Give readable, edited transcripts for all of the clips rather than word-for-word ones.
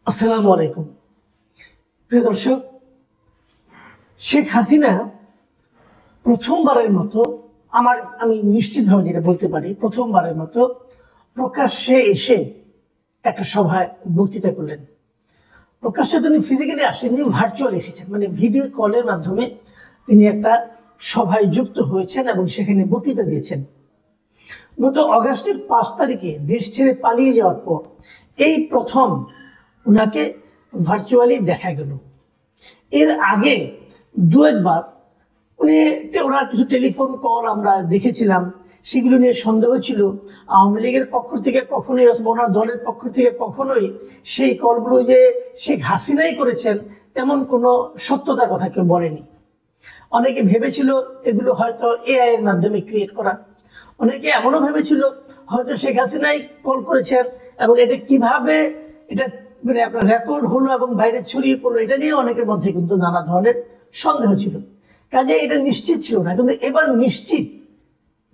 আসসালামু আলাইকুম প্রিয় দর্শক, শেখ হাসিনা প্রথমবারের মতো আমি নিশ্চিতভাবে যেটা বলতে পারি, প্রথমবারের মতো প্রকাশ্যে এসে একটা সভায় বক্তৃতা করলেন। প্রকাশ্যে তিনি ফিজিক্যালি আসেননি, ভার্চুয়ালি এসেছেন, মানে ভিডিও কলের মাধ্যমে তিনি একটা সভায় যুক্ত হয়েছেন এবং সেখানে বক্তৃতা দিয়েছেন। গত অগাস্টের 5 তারিখে দেশ ছেড়ে পালিয়ে যাওয়ার পর এই প্রথম ওনাকে ভার্চুয়ালি দেখা গেল। এর আগে দু একবার ওনার কিছু টেলিফোন কল আমরা দেখেছিলাম, সেগুলো নিয়ে সন্দেহ ছিল। আওয়ামী লীগের পক্ষ থেকে কখনোই অথবা ওনার দলের পক্ষ থেকে কখনোই সেই কলগুলো যে শেখ হাসিনাই করেছেন তেমন কোনো সত্যতার কথা কেউ বলেনি। অনেকে ভেবেছিল এগুলো হয়তো এআই এর মাধ্যমে ক্রিয়েট করা, অনেকে এমনও ভেবেছিল হয়তো শেখ হাসিনাই কল করেছেন এবং এটা কিভাবে এটা মানে আপনার রেকর্ড হলো এবং বাইরে ছড়িয়ে পড়লো, এটা নিয়ে অনেকের মধ্যে কিন্তু নানা ধরনের সন্দেহ ছিল। কাজে এটা নিশ্চিত ছিল না, কিন্তু এবার নিশ্চিত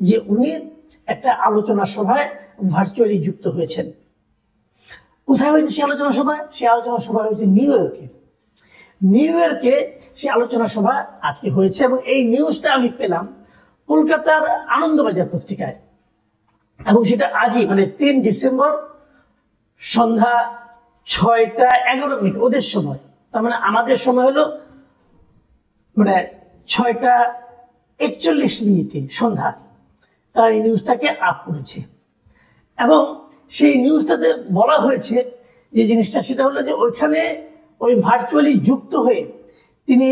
যে উনি একটা আলোচনা সভায় ভার্চুয়ালি যুক্ত হয়েছেন। কোথায় হয়েছে সেই আলোচনা সভায়? সেই আলোচনা সভা হয়েছে নিউ ইয়র্কে সেই আলোচনা সভা আজকে হয়েছে এবং এই নিউজটা আমি পেলাম কলকাতার আনন্দবাজার পত্রিকায়, এবং সেটা আজই মানে 3 ডিসেম্বর সন্ধ্যা 6টা 11 মিনিট ওদের সময়, তার মানে আমাদের সময় হলো মানে 6টা 41 মিনিটে সন্ধ্যা তারা এই নিউজটাকে আপ করেছে। এবং সেই নিউজটাতে বলা হয়েছে যে জিনিসটা সেটা হলো যে ওইখানে ওই ভার্চুয়ালি যুক্ত হয়ে তিনি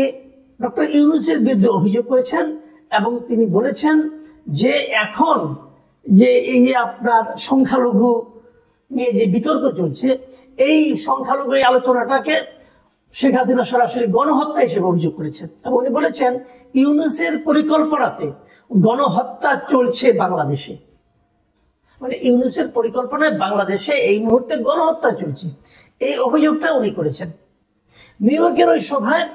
ডক্টর ইউনূসের বিরুদ্ধে অভিযোগ করেছেন এবং তিনি বলেছেন যে এখন যে এই যে আপনার সংখ্যালঘু নিয়ে যে বিতর্ক চলছে, এই সংখ্যালঘু এই আলোচনাটাকে শেখ হাসিনা সরাসরি গণহত্যা হিসেবে অভিযোগ করেছেন এবং উনি বলেছেন ইউনূসের পরিকল্পনাতে গণহত্যা চলছে বাংলাদেশে, মানে ইউনূসের পরিকল্পনায় বাংলাদেশে এই মুহূর্তে গণহত্যা চলছে, এই অভিযোগটা উনি করেছেন। নিউ ইয়র্কের ওই সভায়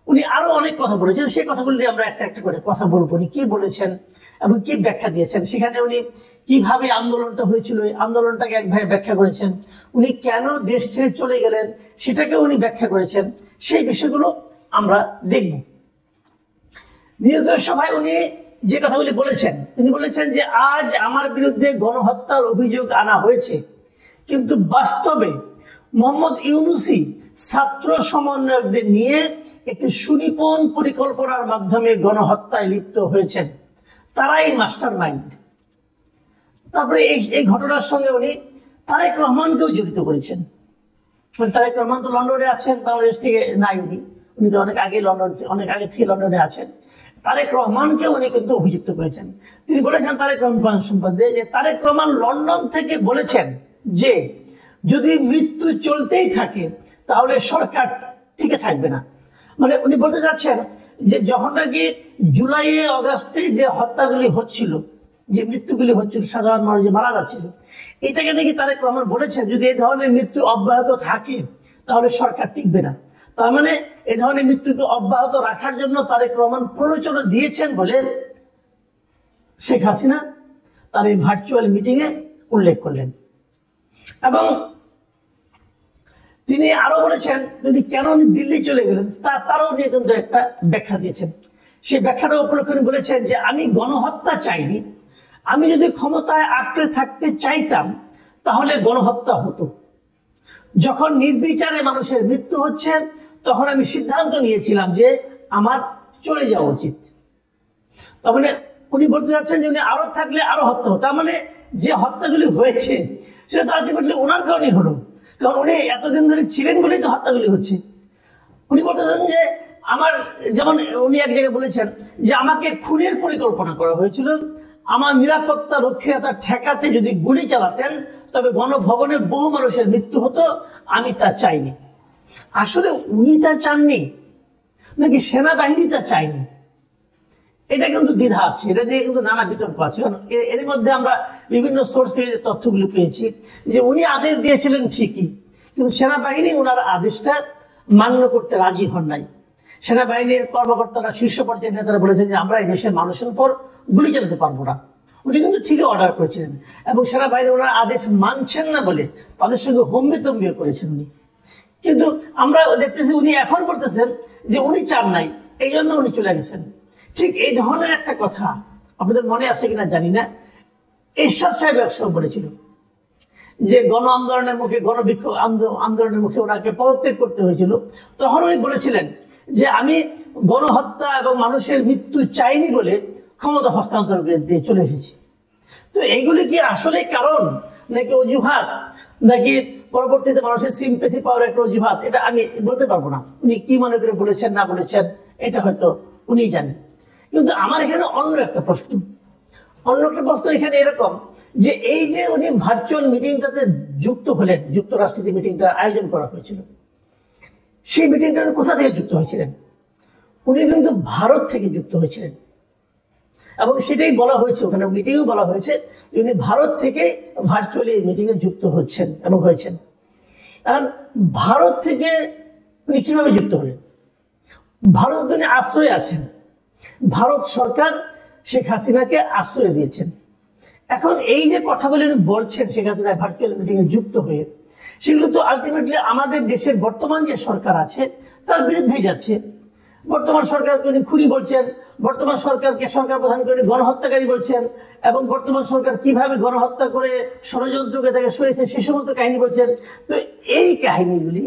উনি আরো অনেক কথা বলেছেন, সেই কথাগুলো নিয়ে আমরা একটা একটা করে কথা বলবো। উনি কি বলেছেন এবং কি ব্যাখ্যা দিয়েছেন, সেখানে উনি কিভাবে আন্দোলনটা হয়েছিল আন্দোলনটাকে একভাবে ব্যাখ্যা করেছেন, উনি কেন দেশ ছেড়ে চলে গেলেন সেটাকে উনি ব্যাখ্যা করেছেন, সেই বিষয়গুলো আমরা দেখব। নিউ ইয়র্কের সভায় উনি যে কথাগুলি বলেছেন, তিনি বলেছেন যে আজ আমার বিরুদ্ধে গণহত্যার অভিযোগ আনা হয়েছে, কিন্তু বাস্তবে মোহাম্মদ ইউনূসী ছাত্র সমন্বয়কদের নিয়ে একটি সুনিপুণ পরিকল্পনার মাধ্যমে গণহত্যায় লিপ্ত হয়েছেন, তারাই মাস্টার মাইন্ড। তারপরে এই ঘটনার সঙ্গে উনি তারেক রহমানকেও জড়িত করেছেন। তারেক রহমান তো লন্ডনে আছেন, বাংলাদেশ থেকে নাই, উনি তো অনেক আগে থেকে লন্ডনে আছেন। তারেক রহমানকে উনি কিন্তু অভিযুক্ত করেছেন। তিনি বলেছেন তারেক রহমান সম্বন্ধে যে তারেক রহমান লন্ডন থেকে বলেছেন যে যদি মৃত্যু চলতেই থাকে তাহলে সরকার টিকে থাকবে না। মানে উনি বলতে চাচ্ছেন যে যখন নাকি জুলাইয়ে অগাস্টে যে হত্যাগুলি হচ্ছিল, যে মৃত্যুগুলি হচ্ছিল, সাধারণ মানুষ যে মারা যাচ্ছিল, এটাকে নাকি তারেক রহমান বলেছেন যদি এই ধরনের মৃত্যু অব্যাহত থাকে তাহলে সরকার টিকবে না। তার মানে এই ধরনের মৃত্যুকে অব্যাহত রাখার জন্য তারেক রহমান প্ররোচনা দিয়েছেন বলে শেখ হাসিনা তার এই ভার্চুয়াল মিটিং এ উল্লেখ করলেন। এবং তিনি আরো বলেছেন যদি কেন উনি দিল্লি চলে গেলেন তারও নিয়ে কিন্তু একটা ব্যাখ্যা দিয়েছেন। সেই ব্যাখ্যাটা উপলক্ষে উনি বলেছেন যে আমি গণহত্যা চাইনি, আমি যদি ক্ষমতায় আঁকড়ে থাকতে চাইতাম তাহলে গণহত্যা হতো। যখন নির্বিচারে মানুষের মৃত্যু হচ্ছে তখন আমি সিদ্ধান্ত নিয়েছিলাম যে আমার চলে যাওয়া উচিত। তার মানে উনি বলতে চাচ্ছেন যে উনি আরো থাকলে আরো হত্যা হতো। তার মানে যে হত্যাগুলি হয়েছে সেটা তো আলটিমেটলি ওনার কারণেই হলো, কারণ উনি এতদিন ধরে ছিলেন বলেই তো হত্যাগুলি হচ্ছে। উনি বলতে চাচ্ছেন যে আমার, যেমন উনি এক জায়গায় বলেছেন যে আমাকে খুনের পরিকল্পনা করা হয়েছিল, আমার নিরাপত্তা রক্ষীরা ঠেকাতে যদি গুলি চালাতেন তবে গণভবনে বহু মানুষের মৃত্যু হতো, আমি তা চাইনি। আসলে উনি তা চাননি নাকি সেনাবাহিনী তা চাইনি, এটা কিন্তু দ্বিধা আছে, এটা নিয়ে কিন্তু নানা বিতর্ক আছে। এর মধ্যে আমরা বিভিন্ন সোর্স থেকে যে তথ্যগুলো পেয়েছি যে উনি আদেশ দিয়েছিলেন ঠিকই, কিন্তু সেনাবাহিনী ওনার আদেশটা মান্য করতে রাজি হন নাই। সেনাবাহিনীর কর্মকর্তারা, শীর্ষ পর্যায়ের নেতারা বলেছেন যে আমরা এই দেশের মানুষের উপর গুলি চালাতে পারবো না। উনি কিন্তু ঠিকই অর্ডার করেছিলেন এবং সেনাবাহিনী ওনার আদেশ মানছেন না বলে তাদের সঙ্গে হম্বিতম্বি করেছেন উনি। কিন্তু আমরা দেখতেছি উনি এখন বলতেছেন যে উনি চান নাই, এই জন্য উনি চলে গেছেন। ঠিক এই ধরনের একটা কথা আপনাদের মনে আছে কিনা জানি না, এরশাদ সাহেব একসময় বলেছিল যে গণ আন্দোলনের মুখে, গণবিক্ষোভ আন্দোলনের মুখে ওনাকে পদত্যাগ করতে হয়েছিল। তখন উনি বলেছিলেন যে আমি গণহত্যা এবং মানুষের মৃত্যু চাইনি বলে ক্ষমতা হস্তান্তর করে দিয়ে চলে এসেছি। তো এইগুলি কি আসলে কারণ নাকি অজুহাত, নাকি পরবর্তীতে মানুষের সিম্পেথি পাওয়ার একটা অজুহাত, এটা আমি বলতে পারবো না। উনি কি মনে করে বলেছেন না বলেছেন এটা হয়তো উনি জানেন। কিন্তু আমার এখানে অন্য একটা প্রশ্ন এখানে এরকম যে এই যে উনি ভার্চুয়াল মিটিংটাতে যুক্ত হলেন, যুক্তরাষ্ট্রে যে মিটিংটা আয়োজন করা হয়েছিল, সেই মিটিংটা কোথা থেকে যুক্ত হয়েছিলেন? উনি কিন্তু ভারত থেকে যুক্ত হয়েছিলেন এবং সেটাই বলা হয়েছে, ওখানে মিটিংও বলা হয়েছে উনি ভারত থেকে ভার্চুয়ালি মিটিং এ যুক্ত হচ্ছেন এবং হয়েছেন। কারণ ভারত থেকে উনি কিভাবে যুক্ত হলেন? ভারত উনি আশ্রয় আছেন, ভারত সরকার শেখ হাসিনাকে আশ্রয় দিয়েছেন। এখন এই যে কথাগুলো উনি বলছেন শেখ হাসিনা ভার্চুয়াল মিটিং এ যুক্ত হয়ে, সেগুলো তো আলটিমেটলি আমাদের দেশের বর্তমান যে সরকার আছে তার বিরুদ্ধেই যাচ্ছে। বর্তমান সরকারকে উনি খুনি বলছেন, বর্তমান সরকারকে সরকার প্রধান করে গণহত্যাকারী বলছেন, এবং বর্তমান সরকার কিভাবে গণহত্যা করে ষড়যন্ত্রকে তাকে সরিয়েছে সে সমস্ত কাহিনী বলছেন। তো এই কাহিনীগুলি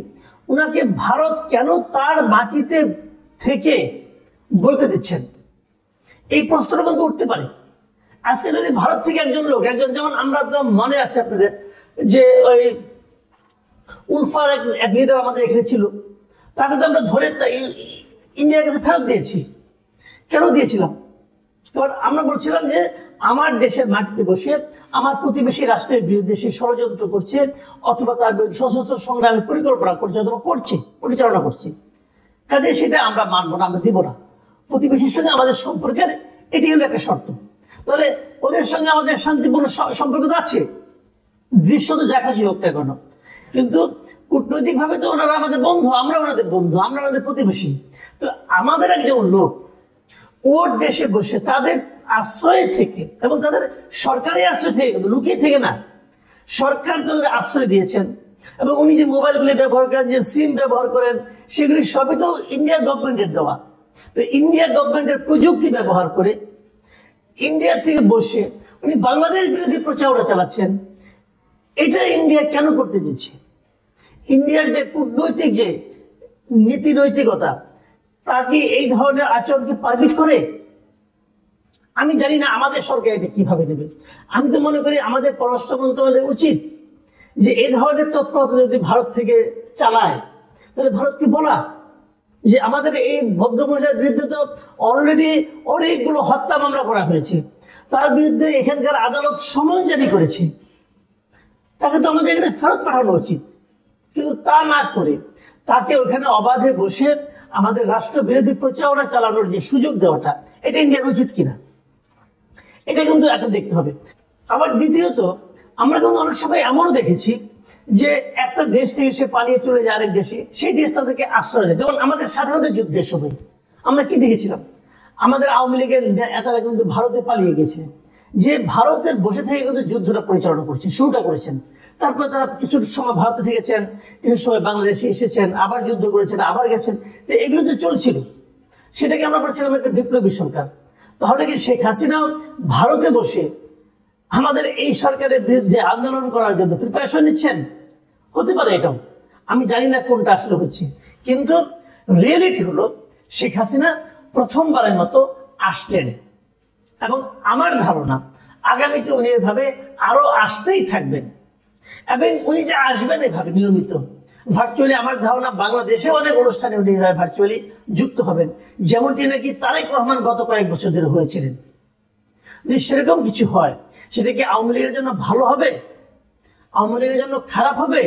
উনাকে ভারত কেন তার মাটিতে থেকে বলতে দিচ্ছেন, এই প্রশ্নটা কিন্তু উঠতে পারে। আজকে যদি ভারত থেকে একজন লোক, একজন, যেমন আমরা তো মনে আছে আপনাদের যে ওই উলফার এক লিডার আমাদের এখানে ছিল, তাকে তো আমরা ধরে ইন্ডিয়ার কাছে ফেরত দিয়েছি। কেন দিয়েছিলাম? কারণ আমরা বলছিলাম যে আমার দেশের মাটিতে বসে আমার প্রতিবেশী রাষ্ট্রের বিরুদ্ধে সে ষড়যন্ত্র করছে, অথবা তার বিরুদ্ধে সশস্ত্র সংগ্রামের পরিকল্পনা করছে, অথবা করছে, পরিচালনা করছে, কাজে সেটা আমরা মানবো না, আমরা দিব না। প্রতিবেশীর সঙ্গে আমাদের সম্পর্কের এটি হলো একটা শর্ত। তাহলে ওদের সঙ্গে আমাদের শান্তিপূর্ণ সম্পর্ক তো আছে, দৃশ্য তো যা খুশি হোক না কেন, কিন্তু কূটনৈতিক ভাবে তো ওনারা আমাদের বন্ধু, আমরা ওনাদের বন্ধু, আমরা ওনাদের প্রতিবেশী। তো আমাদের একজন লোক ওর দেশে বসে তাদের আশ্রয় থেকে, এবং তাদের সরকারি আশ্রয় থেকে, কিন্তু লুকিয়ে থেকে না, সরকার তাদের আশ্রয় দিয়েছেন, এবং উনি যে মোবাইলগুলি ব্যবহার করেন, যে সিম ব্যবহার করেন, সেগুলি সবই তো ইন্ডিয়ার গভর্নমেন্টের দেওয়া। তো ইন্ডিয়ার গভর্নমেন্টের প্রযুক্তি ব্যবহার করে ইন্ডিয়া থেকে বসে উনি বাংলাদেশ বিরোধী প্রচারণা চালাচ্ছেন। এটা ইন্ডিয়া কেন করতে দিচ্ছে? ইন্ডিয়ার যে কূটনৈতিক যে নীতি নৈতিকতা, তা কি এই ধরনের আচরণকে পারমিট করে? আমি জানি না আমাদের সরকার এটা কিভাবে নেবে। আমি তো মনে করি আমাদের পররাষ্ট্র মন্ত্রণালয় উচিত যে এই ধরনের তৎপরতা যদি ভারত থেকে চালায়, তাহলে ভারতকে বলা যে আমাদের এই ভদ্রমহিলার বিরুদ্ধে তো অলরেডি অনেকগুলো হত্যা মামলা করা হয়েছে, তার বিরুদ্ধে এখানকার আদালত সমন জারি করেছে, তাকে তো আমাদের এখানে ফেরত পাঠানো উচিত। কিন্তু তা না করে তাকে ওখানে অবাধে বসে আমাদের রাষ্ট্র বিরোধী প্রচারণা চালানোর যে সুযোগ দেওয়াটা, এটা ইন্ডিয়ার উচিত কিনা, এটা কিন্তু একটা দেখতে হবে। আবার দ্বিতীয়ত, আমরা কিন্তু অনেক সময় এমনও দেখেছি যে একটা দেশ থেকে সে পালিয়ে চলে যায় আরেক দেশে, সেই দেশ তাদেরকে আশ্রয় দেয়। যেমন আমাদের স্বাধীনতা যুদ্ধের সময় আমরা কি দেখেছিলাম, আমাদের আওয়ামী লীগের নেতারা কিন্তু ভারতে পালিয়ে গেছে, যে ভারতে বসে থেকে কিন্তু যুদ্ধটা পরিচালনা করছে, শুরুটা করেছেন। তারপরে তারা কিছু সময় ভারতে থেকেছেন, কিছু সময় বাংলাদেশে এসেছেন, আবার যুদ্ধ করেছেন, আবার গেছেন। তো এগুলো তো চলছিল, সেটাকে আমরা বলছিলাম একটা বিপ্লবী সরকার। তাহলে কি শেখ হাসিনা ভারতে বসে আমাদের এই সরকারের বিরুদ্ধে আন্দোলন করার জন্য প্রিপারেশন নিচ্ছেন? হতে পারে, এটাও আমি জানি না কোনটা আসলে হচ্ছে। কিন্তু রিয়েলিটি হলো শেখ হাসিনা প্রথমবারের মতো আসলেন, এবং আমার ধারণা আগামীতে উনি এভাবে আরো আসতেই থাকবেন, এবং উনি যে আসবেন এভাবে নিয়মিত ভার্চুয়ালি, আমার ধারণা বাংলাদেশে অনেক অনুষ্ঠানে উনি ভার্চুয়ালি যুক্ত হবেন, যেমনটি নাকি তারেক রহমান গত কয়েক বছর ধরে হয়েছিলেন। যদি সেরকম কিছু হয়, সেটা কি আওয়ামী লীগের জন্য ভালো হবে, আওয়ামী লীগের জন্য খারাপ হবে,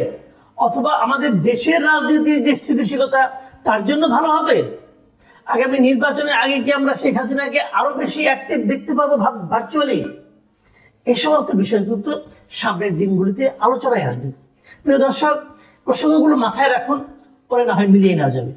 অথবা আমাদের দেশের রাজনীতির যে স্থিতিশীলতা তার জন্য ভালো হবে? আগামী নির্বাচনের আগে কি আমরা শেখ হাসিনাকে আরো বেশি অ্যাক্টিভ দেখতে পাবো ভার্চুয়ালি? এই সমস্ত বিষয় কিন্তু সামনের দিনগুলিতে আলোচনায় আসবে। প্রিয় দর্শক, প্রসঙ্গগুলো মাথায় রাখুন, পরে না হয় মিলিয়ে নেওয়া যাবে।